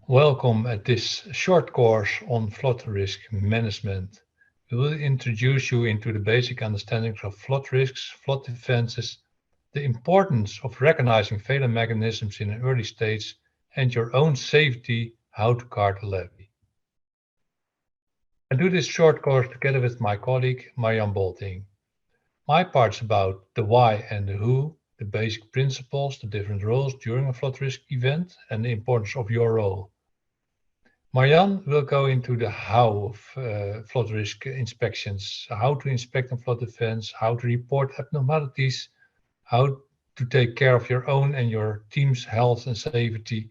Welcome at this short course on flood risk management. We will introduce you into the basic understandings of flood risks, flood defenses, the importance of recognizing failure mechanisms in an early stage, and your own safety, how to guard a levee. I do this short course together with my colleague Marian Booltink. My part's about the why and the who, the basic principles, the different roles during a flood risk event, and the importance of your role. Marian will go into the how of flood risk inspections, how to inspect and flood defense, how to report abnormalities, how to take care of your own and your team's health and safety,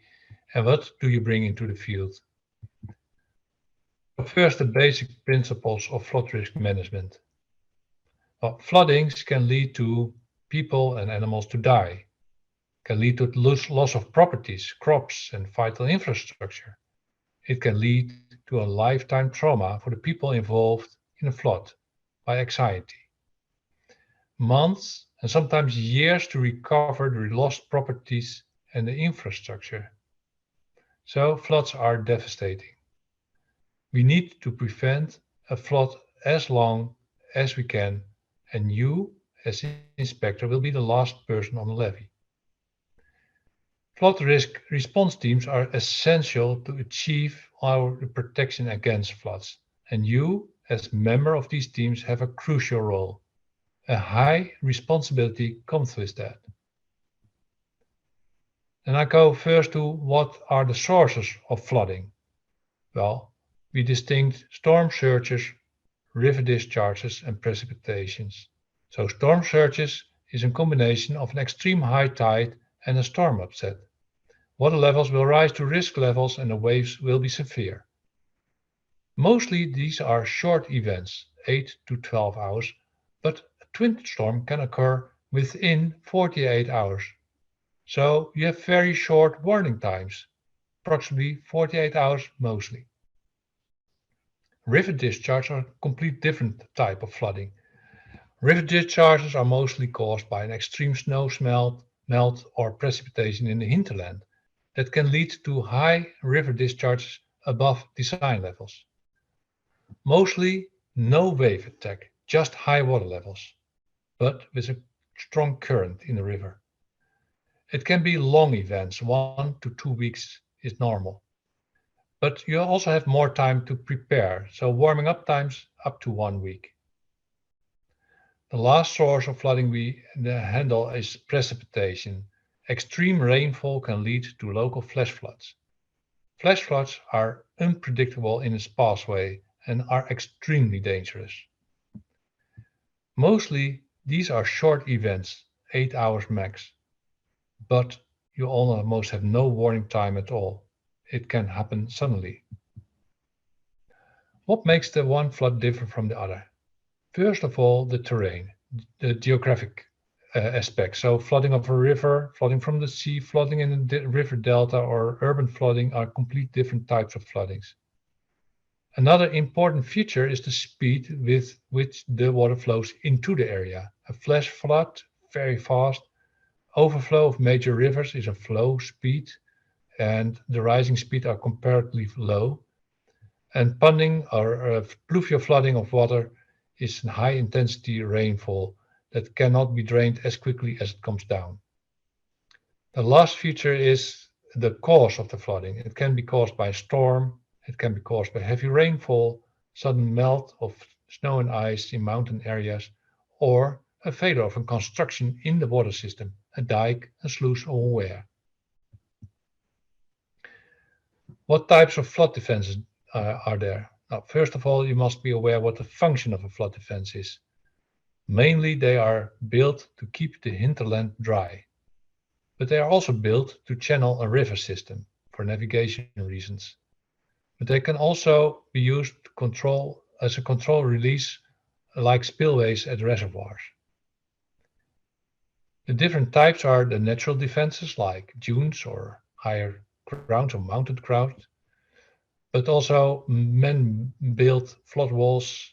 and what do you bring into the field. First, the basic principles of flood risk management. Well, floodings can lead to people and animals to die, can lead to loss of properties, crops, and vital infrastructure. It can lead to a lifetime trauma for the people involved in a flood by anxiety. Months and sometimes years to recover the lost properties and the infrastructure. So floods are devastating. We need to prevent a flood as long as we can, and you, as inspector, will be the last person on the levee. Flood risk response teams are essential to achieve our protection against floods, and you, as member of these teams, have a crucial role. A high responsibility comes with that. And I go first to what are the sources of flooding? Well, we distinct storm surges, river discharges, and precipitations. So storm surges is a combination of an extreme high tide and a storm upset. Water levels will rise to risk levels and the waves will be severe. Mostly these are short events, 8 to 12 hours, but a twin storm can occur within 48 hours. So you have very short warning times, approximately 48 hours mostly. River discharges are a complete different type of flooding. River discharges are mostly caused by an extreme snow melt or precipitation in the hinterland that can lead to high river discharges above design levels. Mostly no wave attack, just high water levels, but with a strong current in the river. It can be long events, 1 to 2 weeks is normal. But you also have more time to prepare, so warming up times up to 1 week. The last source of flooding we handle is precipitation. Extreme rainfall can lead to local flash floods. Flash floods are unpredictable in its pathway and are extremely dangerous. Mostly these are short events, 8 hours max, but you almost have no warning time at all. It can happen suddenly. What makes the one flood different from the other? First of all, the terrain, the geographic aspect. So flooding of a river, flooding from the sea, flooding in the river delta, or urban flooding are complete different types of floodings. Another important feature is the speed with which the water flows into the area. A flash flood, very fast. Overflow of major rivers is a flow speed, and the rising speed are comparatively low. And ponding or pluvial flooding of water is high intensity rainfall that cannot be drained as quickly as it comes down. The last feature is the cause of the flooding. It can be caused by a storm, it can be caused by heavy rainfall, sudden melt of snow and ice in mountain areas, or a failure of a construction in the water system, a dike, a sluice, or a weir. What types of flood defenses are there? Now, first of all, you must be aware what the function of a flood defense is. Mainly, they are built to keep the hinterland dry, but they are also built to channel a river system for navigation reasons. But they can also be used to control as a control release like spillways at reservoirs. The different types are the natural defenses like dunes or higher grounds or mountain grounds, but also man-built flood walls,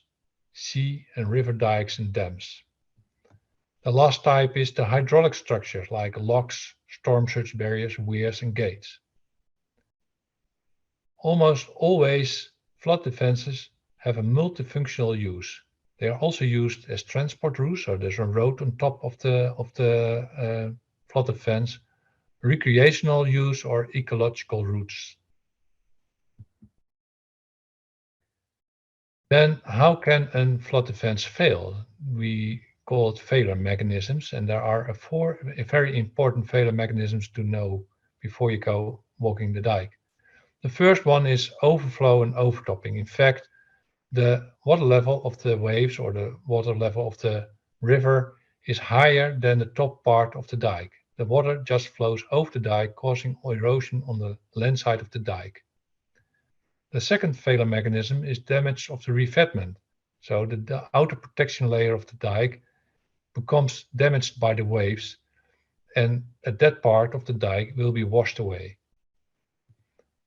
sea and river dikes and dams. The last type is the hydraulic structures like locks, storm surge barriers, weirs and gates. Almost always flood defenses have a multifunctional use. They are also used as transport routes, so there's a road on top of the flood defense, recreational use, or ecological routes. Then how can a flood defense fail? We call it failure mechanisms, and there are four very important failure mechanisms to know before you go walking the dike. The first one is overflow and overtopping. In fact, the water level of the waves or the water level of the river is higher than the top part of the dike. The water just flows over the dike, causing erosion on the land side of the dike. The second failure mechanism is damage of the revetment. So the outer protection layer of the dike becomes damaged by the waves, and at that part of the dike will be washed away.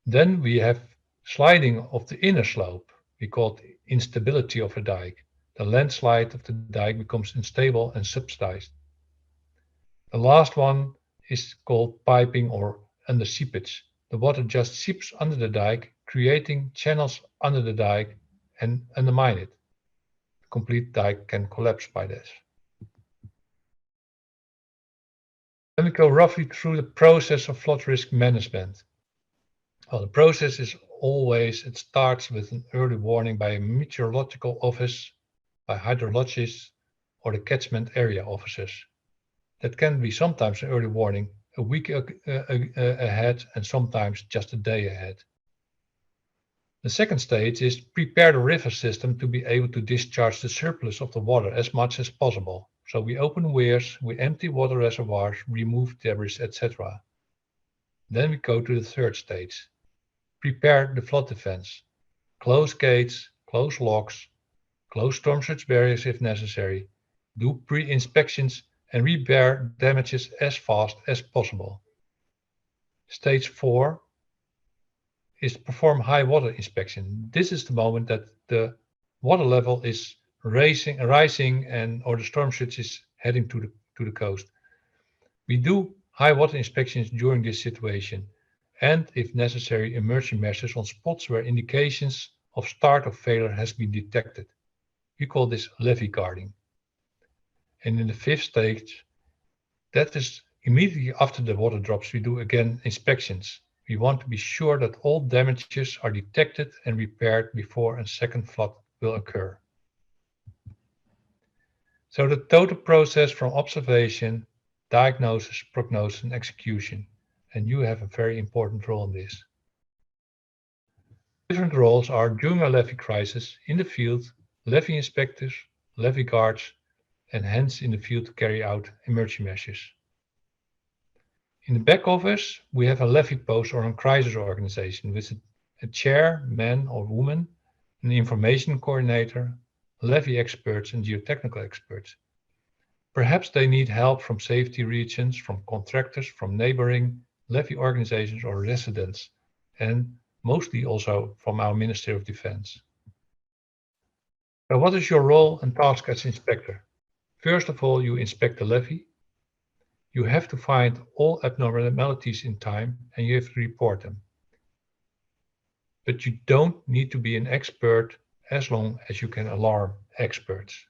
Then we have sliding of the inner slope. We call it instability of a dike. The landslide of the dike becomes unstable and subsidized. The last one is called piping or underseepage. The water just seeps under the dike, creating channels under the dike and undermine it. The complete dike can collapse by this. Let me go roughly through the process of flood risk management. Well, the process is always, it starts with an early warning by a meteorological office, by hydrologists, or the catchment area officers. That can be sometimes an early warning a week ahead and sometimes just a day ahead. The second stage is prepare the river system to be able to discharge the surplus of the water as much as possible. So we open weirs, we empty water reservoirs, remove debris, etc. Then we go to the third stage. Prepare the flood defense. Close gates, close locks, close storm surge barriers if necessary. Do pre-inspections and repair damages as fast as possible. Stage 4 is perform high water inspection. This is the moment that the water level is rising and or the storm surge is heading to the coast. We do high water inspections during this situation, and if necessary, emergency measures on spots where indications of start of failure has been detected. We call this levee guarding. And in the fifth stage, that is immediately after the water drops, we do again inspections. We want to be sure that all damages are detected and repaired before a second flood will occur. So the total process from observation, diagnosis, prognosis, and execution. And you have a very important role in this. Different roles are during a levee crisis, in the field, levee inspectors, levee guards, and hence in the field to carry out emergency measures. In the back office, we have a levee post or a crisis organization with a chair, man or woman, an information coordinator, levee experts, and geotechnical experts. Perhaps they need help from safety regions, from contractors, from neighboring levee organizations or residents, and mostly also from our Ministry of Defense. So what is your role and task as inspector? First of all, you inspect the levee. You have to find all abnormalities in time and you have to report them. But you don't need to be an expert as long as you can alarm experts.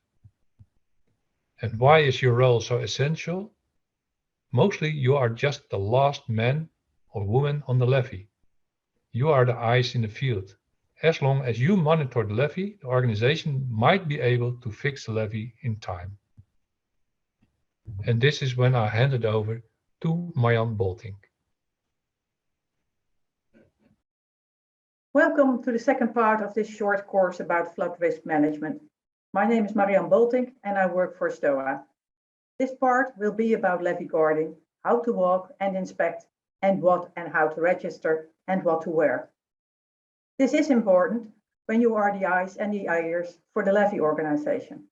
And why is your role so essential? Mostly you are just the last man or woman on the levee. You are the eyes in the field. As long as you monitor the levee, the organization might be able to fix the levee in time. And this is when I hand it over to Marian Booltink. Welcome to the second part of this short course about flood risk management. My name is Marian Booltink and I work for STOWA. This part will be about levee guarding, how to walk and inspect, and what and how to register and what to wear. This is important when you are the eyes and the ears for the levee organization,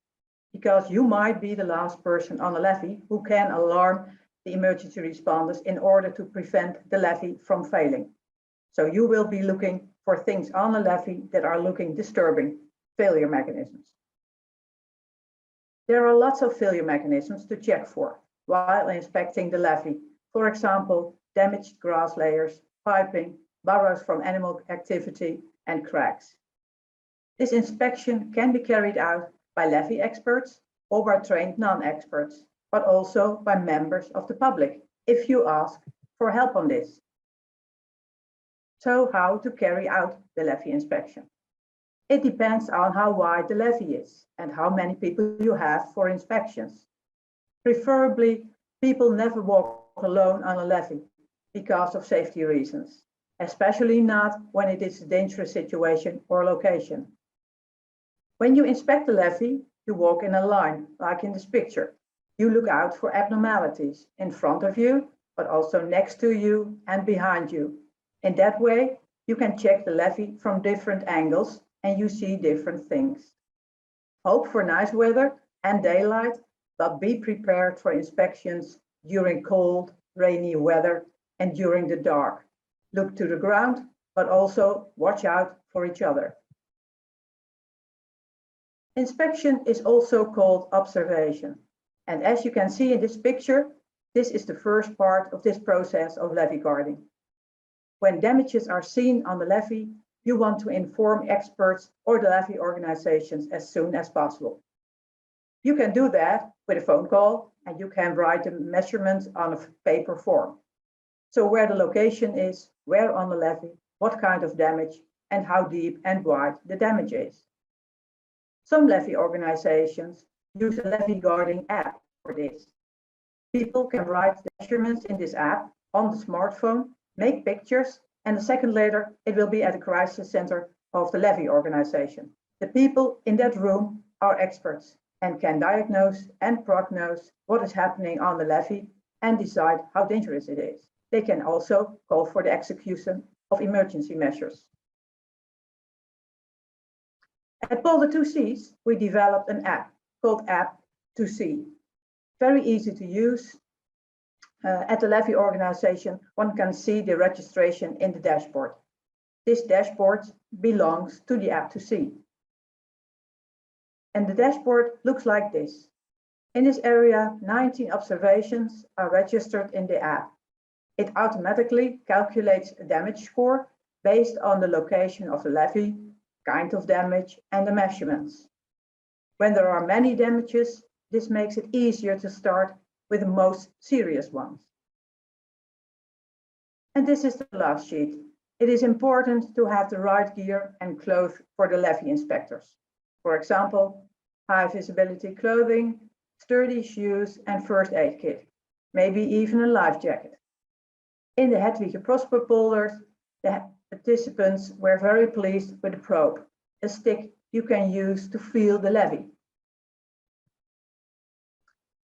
because you might be the last person on a levee who can alarm the emergency responders in order to prevent the levee from failing. So you will be looking for things on a levee that are looking disturbing, failure mechanisms. There are lots of failure mechanisms to check for while inspecting the levee. For example, damaged grass layers, piping, burrows from animal activity, and cracks. This inspection can be carried out by levee experts or by trained non-experts, but also by members of the public if you ask for help on this. So how to carry out the levee inspection? It depends on how wide the levee is and how many people you have for inspections. Preferably, people never walk alone on a levee because of safety reasons, especially not when it is a dangerous situation or location. When you inspect the levee, you walk in a line, like in this picture. You look out for abnormalities in front of you, but also next to you and behind you. In that way, you can check the levee from different angles and you see different things. Hope for nice weather and daylight, but be prepared for inspections during cold, rainy weather and during the dark. Look to the ground, but also watch out for each other. Inspection is also called observation. And as you can see in this picture, this is the first part of this process of levee guarding. When damages are seen on the levee, you want to inform experts or the levee organizations as soon as possible. You can do that with a phone call and you can write the measurements on a paper form. So where the location is, where on the levee, what kind of damage, and how deep and wide the damage is. Some levee organizations use a levee guarding app for this. People can write the measurements in this app on the smartphone, make pictures, and a second later, it will be at the crisis center of the levee organization. The people in that room are experts and can diagnose and prognose what is happening on the levee and decide how dangerous it is. They can also call for the execution of emergency measures. At Polder 2Cs, we developed an app called App 2C. Very easy to use. At the levee organization, one can see the registration in the dashboard. This dashboard belongs to the App 2C. And the dashboard looks like this. In this area, 19 observations are registered in the app. It automatically calculates a damage score based on the location of the levee, kind of damage, and the measurements. When there are many damages, this makes it easier to start with the most serious ones. And this is the last sheet. It is important to have the right gear and clothes for the levee inspectors. For example, high visibility clothing, sturdy shoes, and first aid kit, maybe even a life jacket. In the Hedwige-Prosperpolder, the participants were very pleased with the probe, a stick you can use to feel the levee.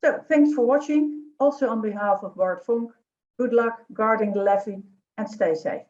So thanks for watching. Also on behalf of Bart Vonk, good luck guarding the levee and stay safe.